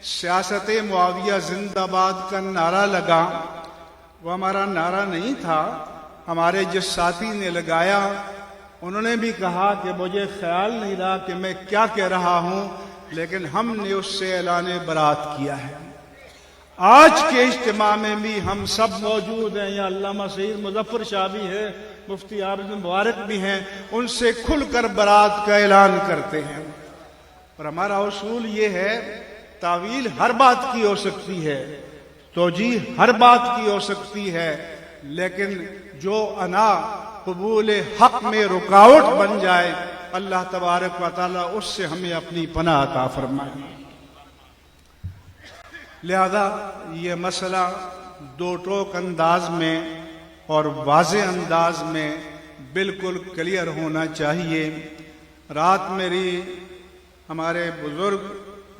سیاست معاویہ زندہ باد کا نعرہ لگا، وہ ہمارا نعرہ نہیں تھا، ہمارے جس ساتھی نے لگایا انہوں نے بھی کہا کہ مجھے خیال نہیں رہا کہ میں کیا کہہ رہا ہوں، لیکن ہم نے اس سے اعلان برات کیا ہے۔ آج کے اجتماع میں بھی ہم سب موجود ہیں، یا علامہ سعید مظفر شاہ بھی ہے، مفتی عابد مبارک بھی ہیں، ان سے کھل کر برات کا اعلان کرتے ہیں۔ اور ہمارا اصول یہ ہے، تعویل ہر بات کی ہو سکتی ہے، توجیہ ہر بات کی ہو سکتی ہے، لیکن جو انا قبول حق میں رکاوٹ بن جائے اللہ تبارک و تعالیٰ اس سے ہمیں اپنی پناہ عطا فرمائے۔ لہذا یہ مسئلہ دو ٹوک انداز میں اور واضح انداز میں بالکل کلیئر ہونا چاہیے۔ رات میری ہمارے بزرگ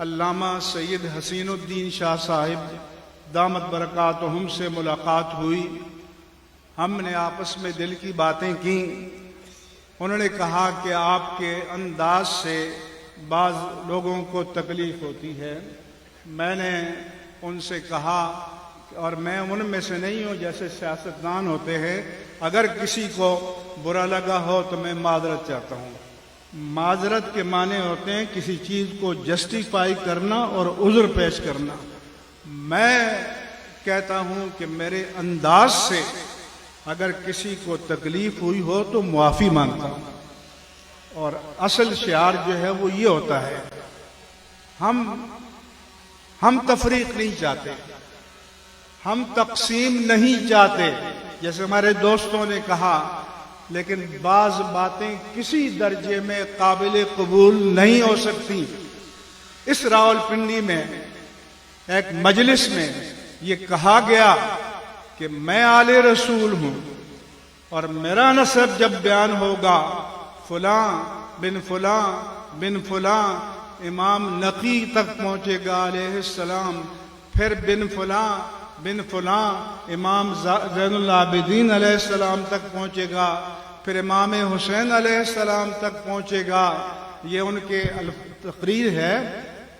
علامہ سید حسین الدین شاہ صاحب دامت برکاتہم سے ملاقات ہوئی، ہم نے آپس میں دل کی باتیں کی۔ انہوں نے کہا کہ آپ کے انداز سے بعض لوگوں کو تکلیف ہوتی ہے۔ میں نے ان سے کہا، اور میں ان میں سے نہیں ہوں جیسے سیاستدان ہوتے ہیں، اگر کسی کو برا لگا ہو تو میں معذرت چاہتا ہوں۔ معذرت کے معنی ہوتے ہیں کسی چیز کو جسٹیفائی کرنا اور عذر پیش کرنا۔ میں کہتا ہوں کہ میرے انداز سے اگر کسی کو تکلیف ہوئی ہو تو معافی مانگتا ہوں، اور اصل شعار جو ہے وہ یہ ہوتا ہے، ہم تفریق نہیں چاہتے، ہم تقسیم نہیں چاہتے جیسے ہمارے دوستوں نے کہا، لیکن بعض باتیں کسی درجے میں قابل قبول نہیں ہو سکتی۔ اس راولپنڈی میں ایک مجلس میں یہ کہا گیا کہ میں آل رسول ہوں، اور میرا نسب جب بیان ہوگا فلاں بن فلاں بن فلاں امام نقی تک پہنچے گا علیہ السلام، پھر بن فلاں بن فلاں امام زین العابدین علیہ السلام تک پہنچے گا، پھر امام حسین علیہ السلام تک پہنچے گا، یہ ان کے تقریر ہے،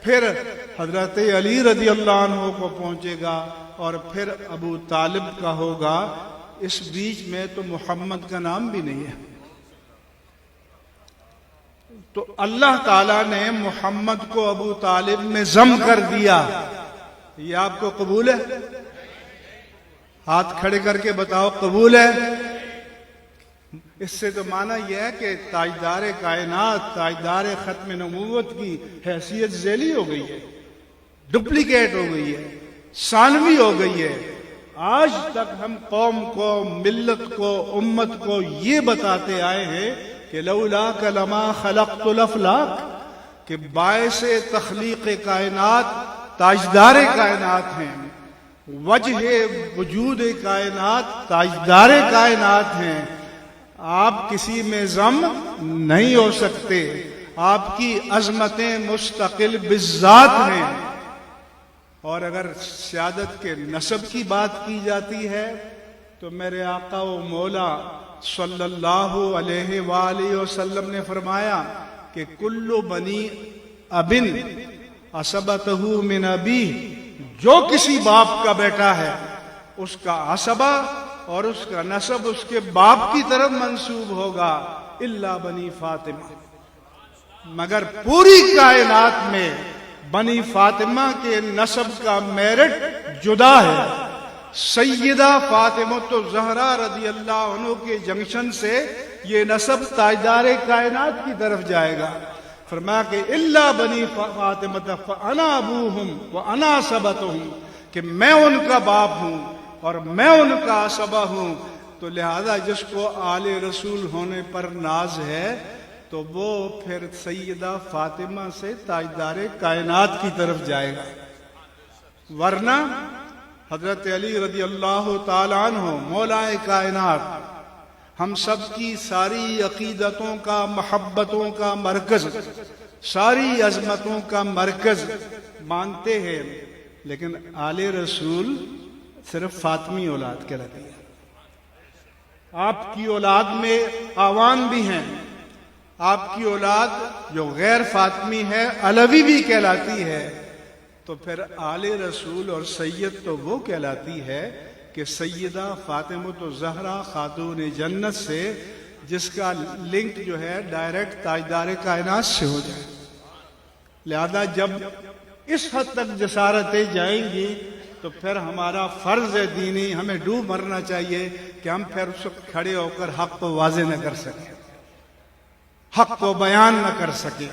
پھر حضرت علی رضی اللہ عنہ کو پہنچے گا، اور پھر ابو طالب کا ہوگا۔ اس بیچ میں تو محمد کا نام بھی نہیں ہے۔ تو اللہ تعالیٰ نے محمد کو ابو طالب میں ضم کر دیا، یہ آپ کو قبول ہے؟ ہاتھ کھڑے کر کے بتاؤ قبول ہے؟ اس سے تو معنی یہ ہے کہ تاجدار کائنات، تاجدار ختم نبوت کی حیثیت ذیلی ہو گئی ہے، ڈپلیکیٹ ہو گئی ہے، ثانوی ہو گئی ہے۔ آج تک ہم قوم کو، ملت کو، امت کو یہ بتاتے آئے ہیں کہ لولاک لما خلقت الافلاک، کہ باعث تخلیق کائنات تاجدار کائنات ہیں، وجہ وجود کائنات تاجدار کائنات ہیں۔ آپ کسی میں ضم نہیں ہو سکتے، آپ کی عظمتیں مستقل بالذات ہیں۔ اور اگر سیادت کے نسب کی بات کی جاتی ہے تو میرے آقا و مولا صلی اللہ علیہ وآلہ وسلم نے فرمایا کہ کل بنی ابن عصبتہ من ابی، جو کسی باپ کا بیٹا ہے اس کا عصبہ اور اس کا نسب اس کے باپ کی طرف منسوب ہوگا، الا بنی فاطمہ، مگر پوری کائنات میں بنی فاطمہ کے نسب کا میرٹ جدا ہے۔ سیدہ فاطمہ الزہرا رضی اللہ عنہ کے جنکشن سے یہ نسب تاجدار کائنات کی طرف جائے گا۔ فرمایا کہ الا بنی فاطمہ فانا ابوہم وانا عصبتہم، کہ میں ان کا باپ ہوں اور میں ان کا عصبہ ہوں۔ تو لہذا جس کو آل رسول ہونے پر ناز ہے تو وہ پھر سیدہ فاطمہ سے تاجدار کائنات کی طرف جائے گا، ورنہ حضرت علی رضی اللہ تعالیٰ عنہ مولا کائنات، ہم سب کی ساری عقیدتوں کا، محبتوں کا مرکز، ساری عظمتوں کا مرکز مانتے ہیں، لیکن آل رسول صرف فاطمی اولاد کہلاتی ہے۔ آپ کی اولاد میں آوان بھی ہیں، آپ کی اولاد جو غیر فاطمی ہے علوی بھی کہلاتی ہے، تو پھر آل رسول اور سید تو وہ کہلاتی ہے کہ سیدہ فاطمہ الزہرا خاتون جنت سے جس کا لنک جو ہے ڈائریکٹ تاجدار کائنات سے ہو جائے. لہذا جب اس حد تک جسارتیں جائیں گی تو پھر ہمارا فرض دینی ہمیں ڈوب مرنا چاہیے کہ ہم پھر اس وقت کھڑے ہو کر حق کو واضح نہ کر سکیں، حق کو بیان نہ کر سکیں.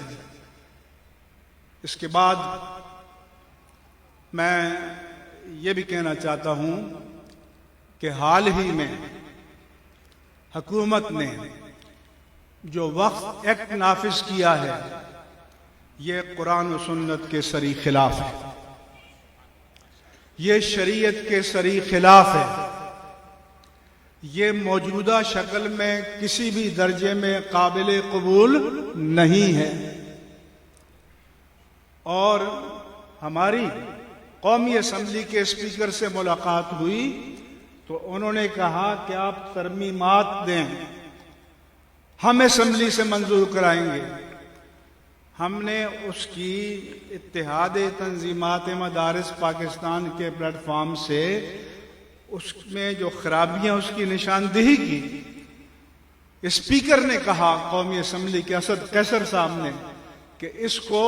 اس کے بعد میں یہ بھی کہنا چاہتا ہوں کہ حال ہی میں حکومت نے جو وقف ایکٹ نافذ کیا ہے یہ قرآن و سنت کے سری خلاف ہے، یہ شریعت کے سری خلاف ہے، یہ موجودہ شکل میں کسی بھی درجے میں قابل قبول نہیں ہے. اور ہماری قومی اسمبلی کے اسپیکر سے ملاقات ہوئی تو انہوں نے کہا کہ آپ ترمیمات دیں، ہم اسمبلی سے منظور کرائیں گے. ہم نے اس کی اتحاد تنظیمات مدارس پاکستان کے پلیٹ فارم سے اس میں جو خرابیاں اس کی نشاندہی کی. اسپیکر نے کہا قومی اسمبلی کے اسد قیصر صاحب نے کہ اس کو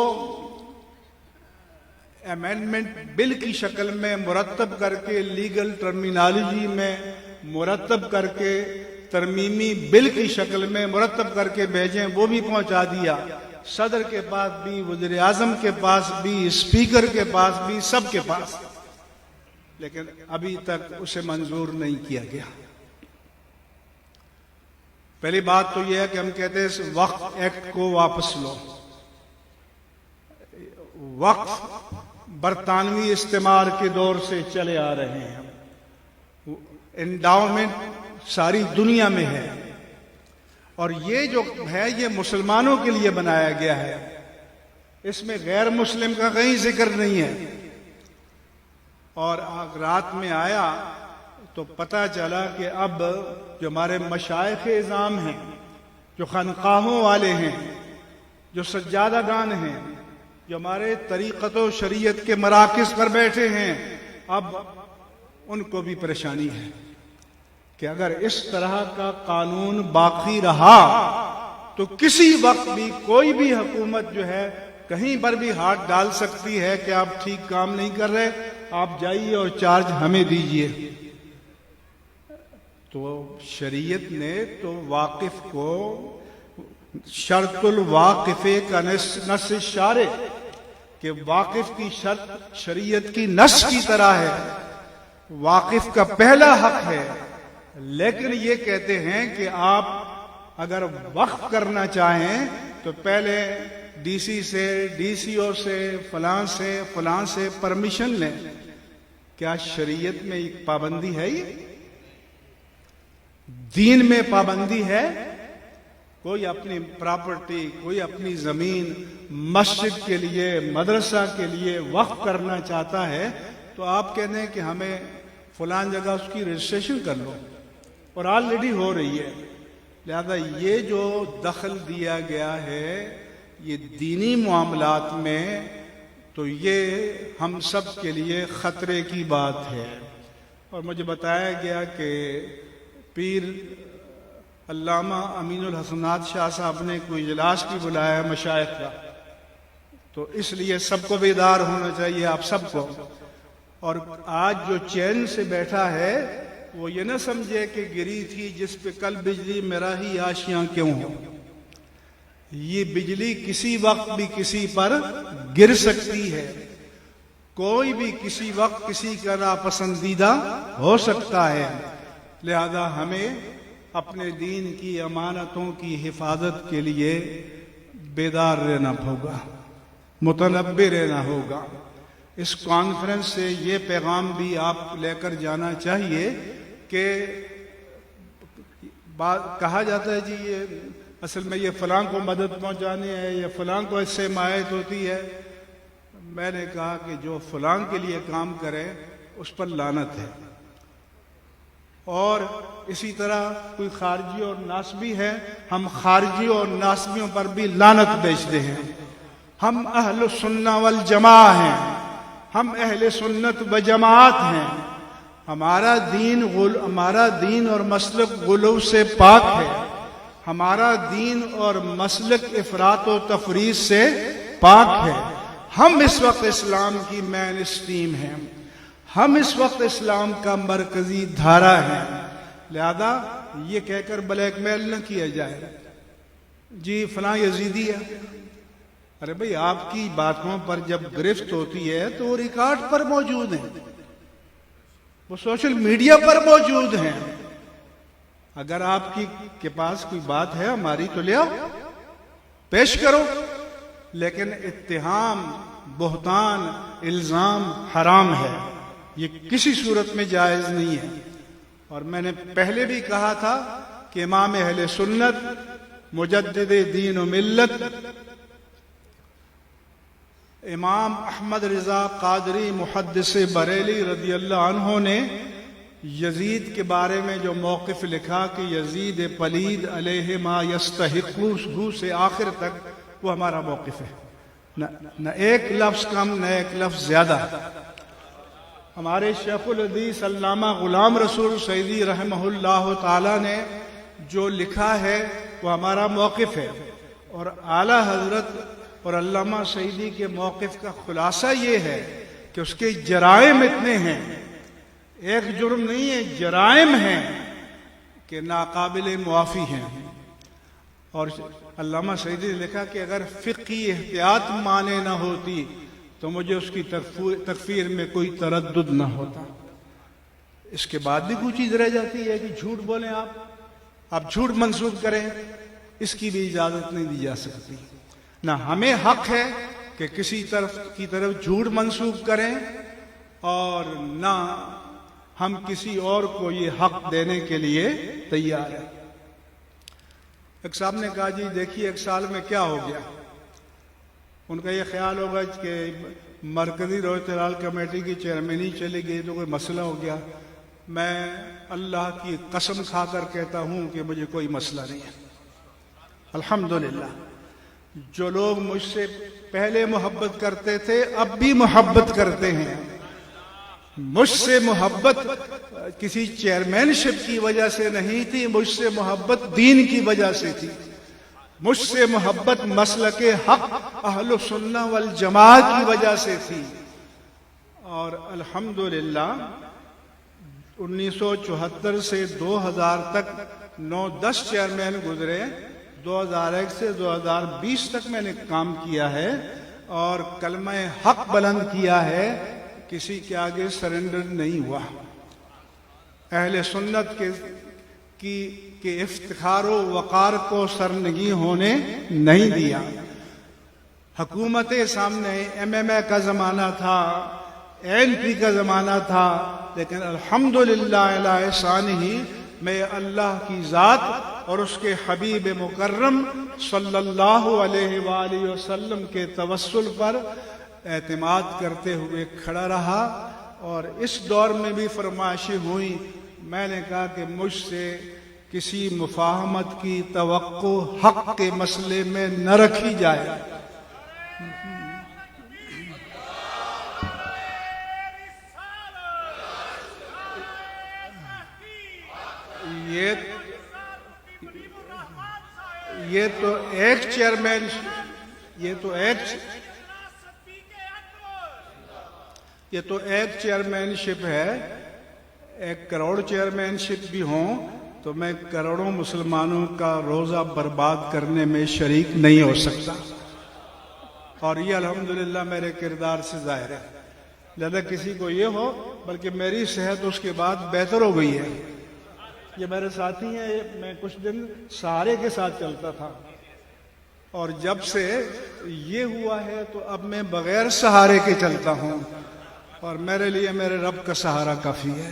امینڈمنٹ بل کی شکل میں مرتب کر کے لیگل ٹرمینالوجی میں مرتب کر کے ترمیمی بل کی شکل میں مرتب کر کے بھیجیں. وہ بھی پہنچا دیا صدر کے پاس بھی، وزیر اعظم کے پاس بھی، اسپیکر کے پاس بھی، سب کے پاس، لیکن ابھی تک اسے منظور نہیں کیا گیا. پہلی بات تو یہ ہے کہ ہم کہتے ہیں اس وقف ایکٹ کو واپس لو. وقف برطانوی استعمار کے دور سے چلے آ رہے ہیں، انڈاؤمنٹ ساری دنیا میں ہے، اور یہ جو ہے یہ مسلمانوں کے لیے بنایا گیا ہے، اس میں غیر مسلم کا کہیں ذکر نہیں ہے. اور رات میں آیا تو پتہ چلا کہ اب جو ہمارے مشائخ اعظام ہیں، جو خانقاہوں والے ہیں، جو سجادہ گان ہیں، جو ہمارے طریقت و شریعت کے مراکز پر بیٹھے ہیں، اب ان کو بھی پریشانی ہے کہ اگر اس طرح کا قانون باقی رہا تو کسی وقت بھی کوئی بھی حکومت جو ہے کہیں پر بھی ہاتھ ڈال سکتی ہے کہ آپ ٹھیک کام نہیں کر رہے، آپ جائیے اور چارج ہمیں دیجیے. تو شریعت نے تو واقف کو شرط الواقفے کا نص شارع کہ واقف کی شرط شریعت کی نص کی طرح ہے، واقف کا پہلا حق ہے. لیکن یہ کہتے ہیں کہ آپ اگر وقف کرنا چاہیں تو پہلے ڈی سی سے، ڈی سی او سے، فلاں سے پرمیشن لیں. کیا شریعت میں ایک پابندی ہے؟ یہ دین میں پابندی ہے؟ کوئی اپنی پراپرٹی، کوئی اپنی زمین مسجد کے لیے، مدرسہ کے لیے وقف کرنا چاہتا ہے تو آپ کہتے ہیں کہ ہمیں فلان جگہ اس کی رجسٹریشن کر لو، اور آلریڈی ہو رہی ہے. لہذا یہ جو دخل دیا گیا ہے یہ دینی معاملات میں، تو یہ ہم سب کے لیے خطرے کی بات ہے. اور مجھے بتایا گیا کہ پیر علامہ امین الحسنات شاہ صاحب نے کوئی اجلاس بھی بلایا ہے مشائخ کا، تو اس لیے سب کو بیدار ہونا چاہیے، آپ سب کو. اور آج جو چین سے بیٹھا ہے وہ یہ نہ سمجھے کہ گری تھی جس پہ کل بجلی میرا ہی آشیاں کیوں ہو. یہ بجلی کسی وقت بھی کسی پر گر سکتی ہے، کوئی بھی کسی وقت کسی کا ناپسندیدہ ہو سکتا ہے. لہذا ہمیں اپنے دین کی امانتوں کی حفاظت کے لیے بیدار رہنا ہوگا، متنبہ رہنا ہوگا. اس کانفرنس سے یہ پیغام بھی آپ لے کر جانا چاہیے کہ کہا جاتا ہے جی یہ اصل میں یہ فلاں کو مدد پہنچانی ہے یا فلاں کو اس سے حمایت ہوتی ہے. میں نے کہا کہ جو فلاں کے لیے کام کرے اس پر لعنت ہے. اور اسی طرح کوئی خارجی اور ناسبی ہے، ہم خارجی اور ناسبیوں پر بھی لعنت بیچتے ہیں. ہم اہل السنہ والجماعہ ہیں، ہم اہل سنت و جماعت ہیں، ہمارا دین اور مسلک غلو سے پاک ہے، ہمارا دین اور مسلک افراط و تفریط سے پاک ہے۔ ہم اس وقت اسلام کی مین اسٹریم ہیں، ہم اس وقت اسلام کا مرکزی دھارا ہے، لہذا یہ کہہ کر بلیک میل نہ کیا جائے جی فلاں یزیدی ہے۔ ارے بھئی آپ کی باتوں پر جب گرفت ہوتی ہے تو وہ ریکارڈ پر موجود ہیں، وہ سوشل میڈیا پر موجود ہیں۔ اگر آپ کے پاس کوئی بات ہے ہماری تو لے آؤ، پیش کرو، لیکن اتہام، بہتان، الزام حرام ہے، یہ کسی صورت میں جائز نہیں ہے۔ اور میں نے پہلے بھی کہا تھا کہ امام اہل سنت، مجدد دین و ملت، امام احمد رضا قادری محدث بریلی رضی اللہ عنہ نے یزید کے بارے میں جو موقف لکھا کہ یزید پلید علیہ ما یستحقہ سے آخر تک، وہ ہمارا موقف ہے، نہ ایک لفظ کم نہ ایک لفظ زیادہ۔ ہمارے شیخ الحدیث علامہ غلام رسول سعیدی رحمہ اللہ تعالی نے جو لکھا ہے وہ ہمارا موقف ہے، اور اعلیٰ حضرت اور علامہ سعیدی کے موقف کا خلاصہ یہ ہے کہ اس کے جرائم اتنے ہیں، ایک جرم نہیں ہے، جرائم ہیں کہ ناقابل معافی ہیں۔ اور علامہ سعیدی نے لکھا کہ اگر فقہی احتیاط مانے نہ ہوتی تو مجھے اس کی تکفیر میں کوئی تردد نہ ہوتا۔ اس کے بعد بھی کوئی چیز رہ جاتی ہے کہ جھوٹ بولیں، آپ جھوٹ منسوب کریں، اس کی بھی اجازت نہیں دی جا سکتی۔ نہ ہمیں حق ہے کہ کسی کی طرف جھوٹ منسوب کریں، اور نہ ہم کسی اور کو یہ حق دینے کے لیے تیار ہیں۔ ایک صاحب نے کہا جی دیکھیے 1 سال میں کیا ہو گیا، ان کا یہ خیال ہوگا کہ مرکزی رویت لال کمیٹی کی چیئرمینی چلی گئی تو کوئی مسئلہ ہو گیا۔ میں اللہ کی قسم کھا کر کہتا ہوں کہ مجھے کوئی مسئلہ نہیں ہے، الحمدللہ۔ جو لوگ مجھ سے پہلے محبت کرتے تھے اب بھی محبت کرتے ہیں۔ مجھ سے محبت کسی چیئرمین شپ کی وجہ سے نہیں تھی، مجھ سے محبت دین کی وجہ سے تھی، مجھ سے محبت مسلک حق اہل سنہ والجماعت کی وجہ سے تھی۔ اور الحمدللہ 1974 سے 2000 تک 9-10 چیئرمین گزرے، 2001 سے 2020 تک میں نے کام کیا ہے اور کلمہ حق بلند کیا ہے، کسی کے آگے سرنڈر نہیں ہوا، اہل سنت کے افتخار و وقار کو سرنگی ہونے نہیں دیا۔ حکومت سامنے MMA کا زمانہ تھا، ANP کا زمانہ تھا، لیکن الحمدللہ علی احسانہ میں اللہ کی ذات اور اس کے حبیب مکرم صلی اللہ علیہ وآلہ وسلم کے توسل پر اعتماد کرتے ہوئے کھڑا رہا۔ اور اس دور میں بھی فرمائشیں ہوئی، میں نے کہا کہ مجھ سے کسی مفاہمت کی توقع حق کے مسئلے میں نہ رکھی جائے۔ یہ تو ایک چیئرمین، یہ تو ایک چیئرمین شپ ہے۔ 1 کروڑ چیئرمین شپ بھی ہوں تو میں کروڑوں مسلمانوں کا روزہ برباد کرنے میں شریک نہیں ہو سکتا، اور یہ الحمدللہ میرے کردار سے ظاہر ہے۔ لہذا کسی کو یہ ہو، بلکہ میری صحت اس کے بعد بہتر ہو گئی ہے۔ یہ میرے ساتھی ہیں، میں کچھ دن سہارے کے ساتھ چلتا تھا، اور جب سے یہ ہوا ہے تو اب میں بغیر سہارے کے چلتا ہوں، اور میرے لیے میرے رب کا سہارا کافی ہے،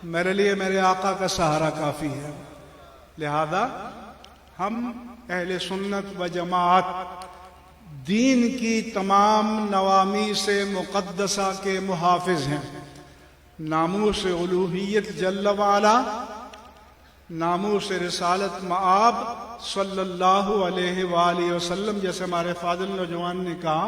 میرے لیے میرے آقا کا سہارا کافی ہے۔ لہذا ہم اہل سنت و جماعت دین کی تمام نوامیس مقدسہ کے محافظ ہیں۔ ناموس الوہیت جل وعلا، ناموس رسالت مآب صلی اللہ علیہ وآلہ وسلم، جیسے ہمارے فاضل نوجوان نے کہا